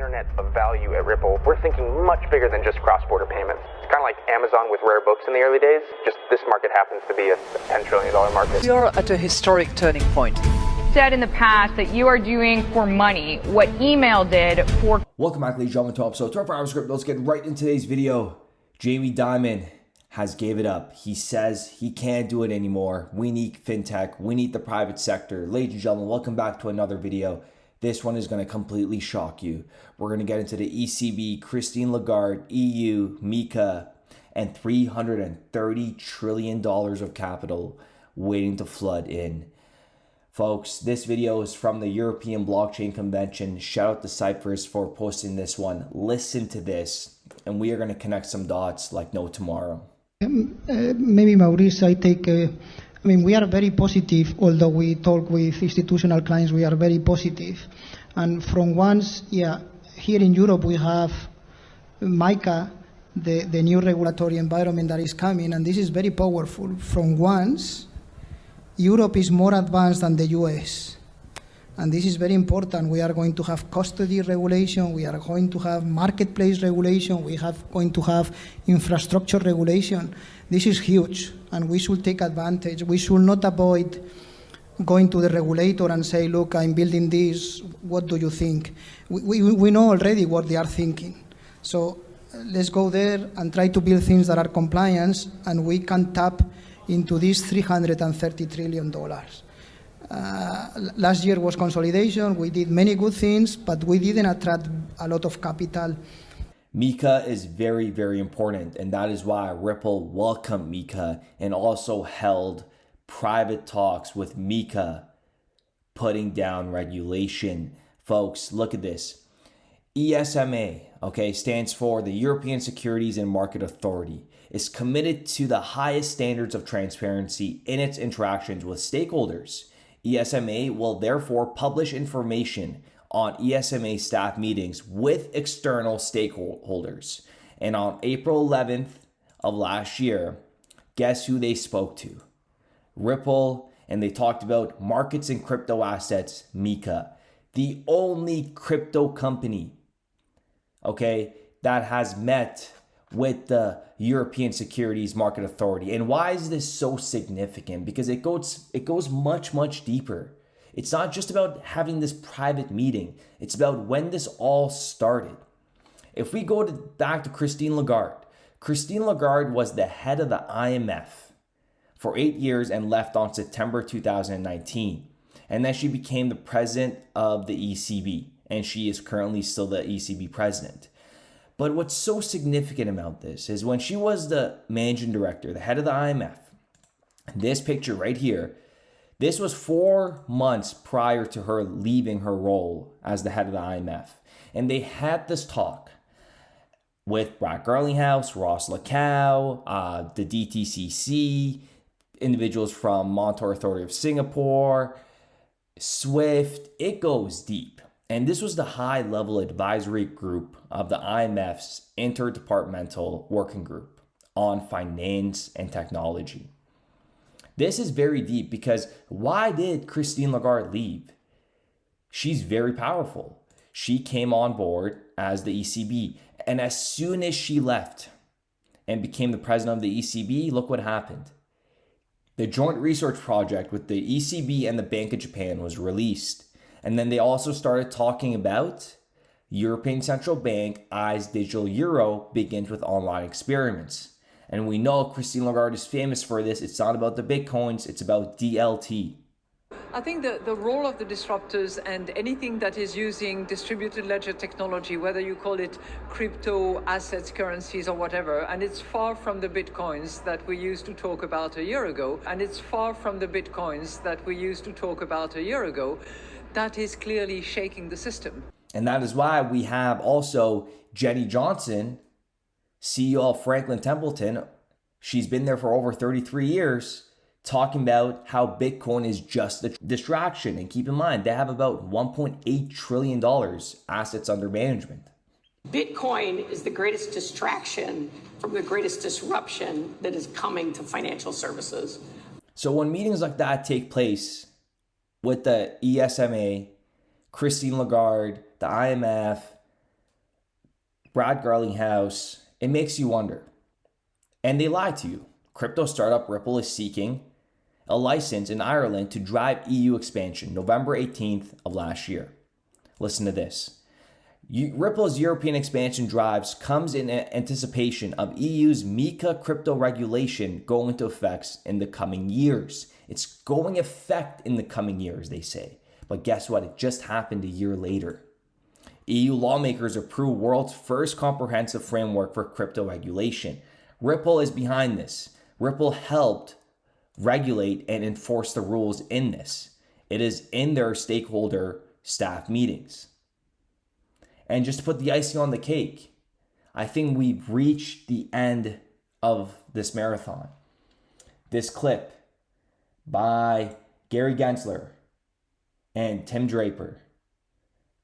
internet of value at Ripple, we're thinking much bigger than just cross-border payments. It's kind of like Amazon with rare books in the early days, just this market happens to be a $10 trillion market. We are at a historic turning point. Said in the past that you are doing for money what email did for... Welcome back, ladies and gentlemen, to episode 12 of Script. Let's get right into today's video. Jamie Dimon has gave it up. He says he can't do it anymore. We need fintech. We need the private sector. Ladies and gentlemen, welcome back to another video. This one is going to completely shock you. We're going to get into the ECB, Christine Lagarde, EU, MiCA, and $330 trillion of capital waiting to flood in. Folks, this video is from the European Blockchain Convention. Shout out to Cyprus for posting this one. Listen to this, and we are going to connect some dots like no tomorrow. Maybe Maurice, we are very positive, although we talk with institutional clients, we are very positive. And from once, here in Europe, we have MiCA, the new regulatory environment that is coming, and this is very powerful. From once, Europe is more advanced than the US. And this is very important. We are going to have custody regulation, we are going to have marketplace regulation, we are going to have infrastructure regulation. This is huge, and we should take advantage. We should not avoid going to the regulator and say, look, I'm building this, what do you think? We know already what they are thinking. So let's go there and try to build things that are compliant, and we can tap into this $330 trillion. Last year was consolidation. We did many good things, but we didn't attract a lot of capital. MiCA is very, very important, and that is why Ripple welcomed MiCA and also held private talks with MiCA, putting down regulation. Folks, look at this. ESMA, stands for the European Securities and Market Authority. Is committed to the highest standards of transparency in its interactions with stakeholders. ESMA will therefore publish information on ESMA staff meetings with external stakeholders. And on April 11th of last year, guess who they spoke to? Ripple, and they talked about markets and crypto assets, MiCA, the only crypto company, that has met with the European Securities Market Authority. And why is this so significant? Because it goes much, much deeper. It's not just about having this private meeting. It's about when this all started. If we go back to Christine Lagarde was the head of the IMF for 8 years and left on September 2019. And then she became the president of the ECB. And she is currently still the ECB president. But what's so significant about this is when she was the managing director, the head of the IMF, this picture right here, this was 4 months prior to her leaving her role as the head of the IMF. And they had this talk with Brad Garlinghouse, Ross Lacow, the DTCC, individuals from Monetary Authority of Singapore, SWIFT. It goes deep. And this was the high-level advisory group of the IMF's Interdepartmental Working Group on Finance and Technology. This is very deep because why did Christine Lagarde leave? She's very powerful. She came on board as the ECB. And as soon as she left and became the president of the ECB, look what happened. The joint research project with the ECB and the Bank of Japan was released. And then they also started talking about European Central Bank eyes digital euro begins with online experiments. And we know Christine Lagarde is famous for this. It's not about the Bitcoins, it's about DLT. I think the role of the disruptors and anything that is using distributed ledger technology, whether you call it crypto, assets, currencies, or whatever, and it's far from the Bitcoins that we used to talk about a year ago, that is clearly shaking the system. And that is why we have also Jenny Johnson, CEO of Franklin Templeton. She's been there for over 33 years, talking about how Bitcoin is just a distraction. And keep in mind, they have about $1.8 trillion assets under management. Bitcoin is the greatest distraction from the greatest disruption that is coming to financial services. So when meetings like that take place with the ESMA, Christine Lagarde, the IMF, Brad Garlinghouse, it makes you wonder. And they lied to you. Crypto startup Ripple is seeking a license in Ireland to drive EU expansion, November 18th of last year. Listen to this. Ripple's European expansion drives comes in anticipation of EU's MiCA crypto regulation going into effect in the coming years. It's going effect in the coming years, they say. But guess what? It just happened a year later. EU lawmakers approved world's first comprehensive framework for crypto regulation. Ripple is behind this. Ripple helped regulate and enforce the rules in this. It is in their stakeholder staff meetings. And just to put the icing on the cake, I think we've reached the end of this marathon. This clip by Gary Gensler and Tim Draper.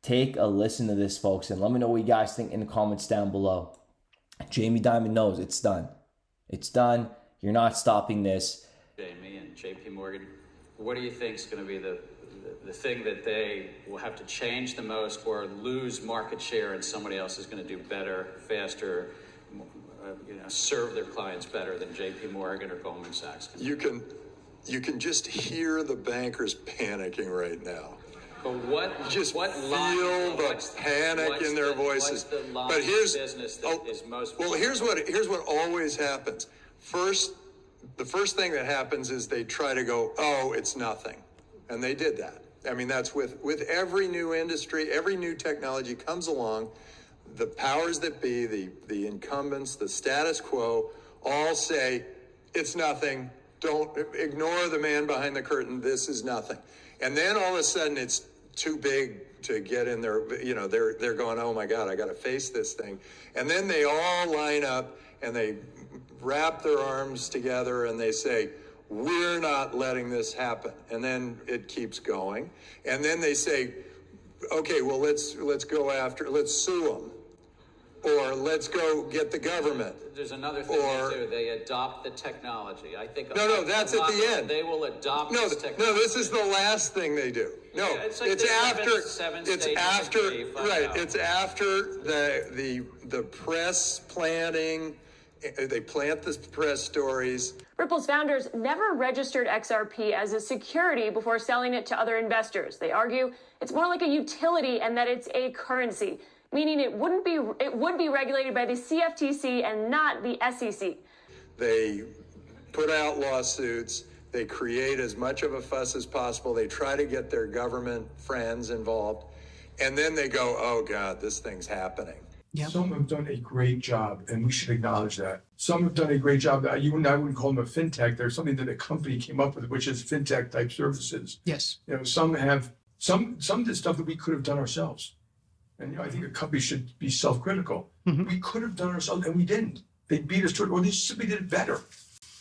Take a listen to this, folks, and let me know what you guys think in the comments down below. Jamie Dimon knows it's done. It's done. You're not stopping this. Jamie and JP Morgan, what do you think is going to be the thing that they will have to change the most or lose market share and somebody else is going to do better, faster, serve their clients better than JP Morgan or Goldman Sachs? You can just hear the bankers panicking right now. But what just what feel line, the panic in their voices. But here's business that is most well. Here's what always happens. The first thing that happens is they try to go, oh, it's nothing, and they did that. I mean, that's with every new industry, every new technology comes along. The powers that be, the incumbents, the status quo, all say it's nothing. Don't ignore the man behind the curtain. This is nothing. And then all of a sudden it's too big to get in there. They're going, oh my God, I got to face this thing. And then they all line up and they wrap their arms together and they say, we're not letting this happen. And then it keeps going. And then they say, okay, well, let's sue them. Or let's go get the government. There's another thing they do. They adopt the technology. I think. No, that's at the end. They will adopt this technology. No, this is the last thing they do. No, yeah, it's like it's after. Seven it's after. Right. It's after the press planting. They plant the press stories. Ripple's founders never registered XRP as a security before selling it to other investors. They argue it's more like a utility and that it's a currency, meaning it would be regulated by the CFTC and not the SEC. They put out lawsuits. They create as much of a fuss as possible. They try to get their government friends involved. And then they go, oh, God, this thing's happening. Yep. Some have done a great job, and we should acknowledge that. Some have done a great job. You and I wouldn't call them a fintech. There's something that a company came up with, which is fintech type services. Yes. Some have some did stuff that we could have done ourselves. And I think a company should be self-critical. Mm-hmm. We could have done ourselves, and we didn't. They beat us to it, or they simply did it better.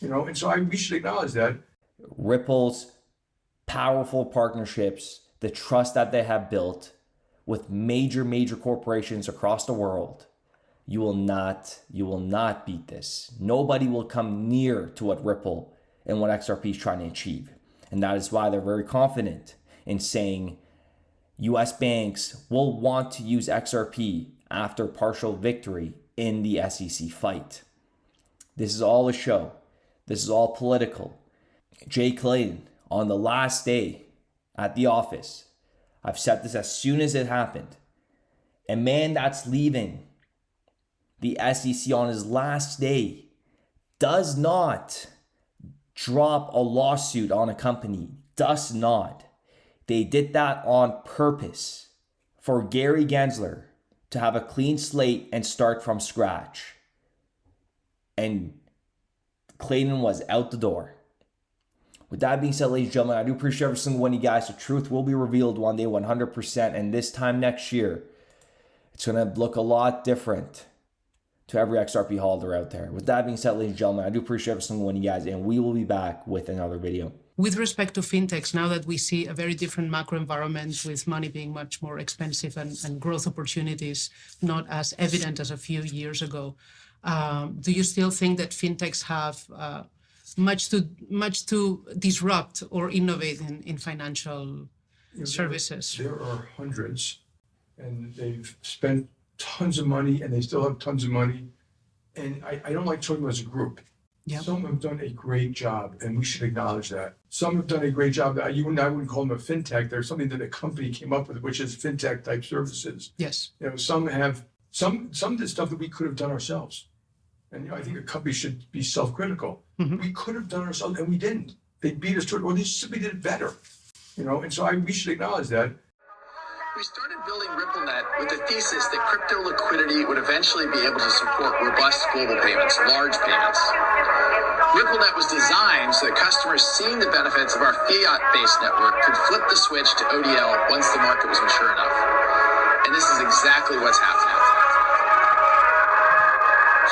And so we should acknowledge that. Ripple's powerful partnerships, the trust that they have built with major corporations across the world, you will not beat this. Nobody will come near to what Ripple and what XRP is trying to achieve. And that is why they're very confident in saying US banks will want to use XRP after partial victory in the SEC fight. This is all a show. This is all political. Jay Clayton, on the last day at the office, I've said this as soon as it happened, a man that's leaving the SEC on his last day does not drop a lawsuit on a company. Does not. They did that on purpose for Gary Gensler to have a clean slate and start from scratch. And Clayton was out the door. With that being said, ladies and gentlemen, I do appreciate every single one of you guys. The truth will be revealed one day, 100%. And this time next year, it's going to look a lot different to every XRP holder out there. With that being said, ladies and gentlemen, I do appreciate every single one of you guys. And we will be back with another video. With respect to fintechs, now that we see a very different macro environment with money being much more expensive and growth opportunities not as evident as a few years ago, do you still think that fintechs have much to disrupt or innovate in financial services? There are hundreds, and they've spent tons of money and they still have tons of money. And I don't like talking about as a group. Yep. Some have done a great job, and we should acknowledge that. Some have done a great job. I wouldn't call them a fintech. There's something that a company came up with, which is fintech type services. Yes. Some have some did stuff that we could have done ourselves. And I think a company should be self-critical. We could have done ourselves, and we didn't. They beat us to it, or they simply did it better. And so we should acknowledge that. We started building RippleNet with the thesis that crypto liquidity would eventually be able to support robust global payments, large payments. RippleNet was designed so that customers seeing the benefits of our fiat-based network could flip the switch to ODL once the market was mature enough. And this is exactly what's happening.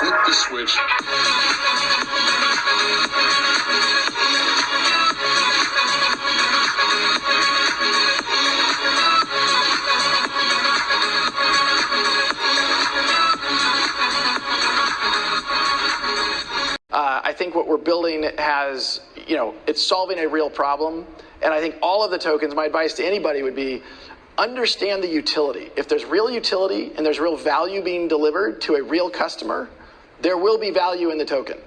Flip the switch. I think what we're building has, it's solving a real problem. And I think all of the tokens, my advice to anybody would be, understand the utility. If there's real utility and there's real value being delivered to a real customer, there will be value in the token.